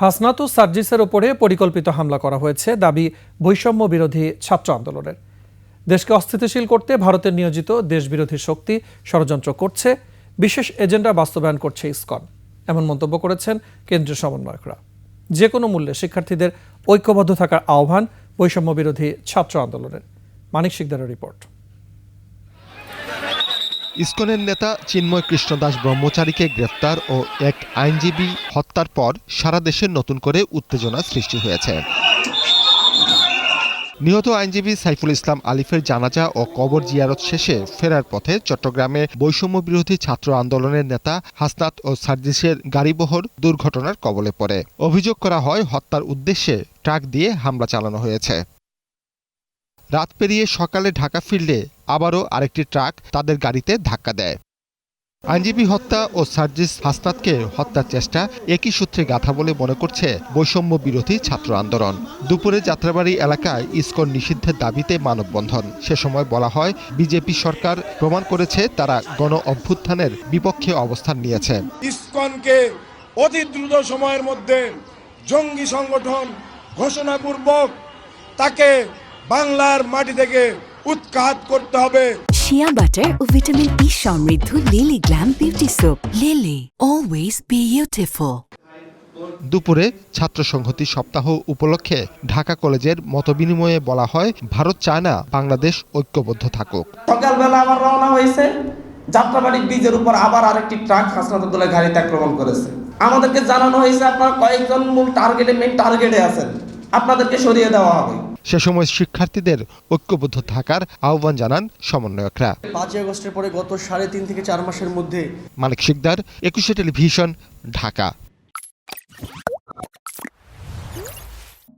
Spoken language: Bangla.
হাসনাত ও সার্জিসের উপরে পরিকল্পিত হামলা করা হয়েছে দাবি বৈষম্য বিরোধী ছাত্র আন্দোলনের। দেশকে অস্থিতিশীল করতে ভারতের নিয়োজিত দেশবিরোধী শক্তি ষড়যন্ত্র করছে, বিশেষ এজেন্ডা বাস্তবায়ন করছে ইসকন, এমন মন্তব্য করেছেন কেন্দ্রীয় সমন্বয়করা। যে কোনো মূল্যে শিক্ষার্থীদের ঐক্যবদ্ধ থাকার আহ্বান বৈষম্য বিরোধী ছাত্র আন্দোলনের। মানিক শিকদারের রিপোর্ট। ইসকনের নেতা চিন্ময় কৃষ্ণ দাস ব্রহ্মচারীকে গ্রেফতার ও এক আইনজীবী হত্যার পর সারা দেশে নতুন করে উত্তেজনা সৃষ্টি হয়েছে। নিহত আইনজীবী সাইফুল ইসলাম আলিফের জানাজা ও কবর জিয়ারত শেষে ফেরার পথে চট্টগ্রামে বৈষম্য বিরোধী ছাত্র আন্দোলনের নেতা হাসনাত ও সার্জিসের গাড়িবহর দুর্ঘটনার কবলে পড়ে। অভিযোগ করা হয় হত্যার উদ্দেশ্যে ট্রাক দিয়ে হামলা চালানো হয়েছে। রাত পেরিয়ে সকালে ঢাকা ফিরলে আবারও আরেকটি ট্রাক তাদের গাড়িতে ধাক্কা দেয়। আইনজীবী হত্যা ও সার্জিস হাসনাতকে হত্যার চেষ্টা একই সূত্রে গাঁথা বলে মনে করছে বৈষম্য বিরোধী ছাত্র আন্দোলন। দুপুরে যাত্রাবাড়ি এলাকায় ইসকন নিষিদ্ধের দাবিতে মানববন্ধন। সে সময় বলা হয়, বিজেপি সরকার প্রমাণ করেছে তারা গণ অভ্যুত্থানের বিপক্ষে অবস্থান নিয়েছে। ইসকনকে অতি দ্রুত সময়ের মধ্যে জঙ্গি সংগঠন ঘোষণাপূর্বক তাকে বাংলার মাটি থেকে উৎখাত করতে হবে। শিয়া বাটার ও ভিটামিন ই সমৃদ্ধ lily glam beauty soap. Lily, always beautiful. দুপুরে ছাত্র সংহতি সপ্তাহ উপলক্ষে ঢাকা কলেজের মতবিনিময়ে বলা হয়, ভারত চায় না বাংলাদেশ ঐক্যবদ্ধ থাকুক। সকালবেলা আবার রওনা হয়েছে, যাত্রাবাড়ি ব্রিজের উপর আবার আরেকটি ট্রাক হাসনাতুল্লাহ গাড়িতে আক্রমণ করেছে। আমাদেরকে জানানো হয়েছে আপনারা কয়েকজন মূল মেইন টার্গেটে আছেন, আপনাদেরকে সরিয়ে দেওয়া হবে। সে সময় শিক্ষার্থীদের ঐক্যবদ্ধ থাকার আহ্বান জানান সমন্বয়করা। 5 আগস্টের পরে গত 3.5 থেকে 4 মাসের মধ্যে। মানিক শিকদার, 21 টেলিভিশন, ঢাকা।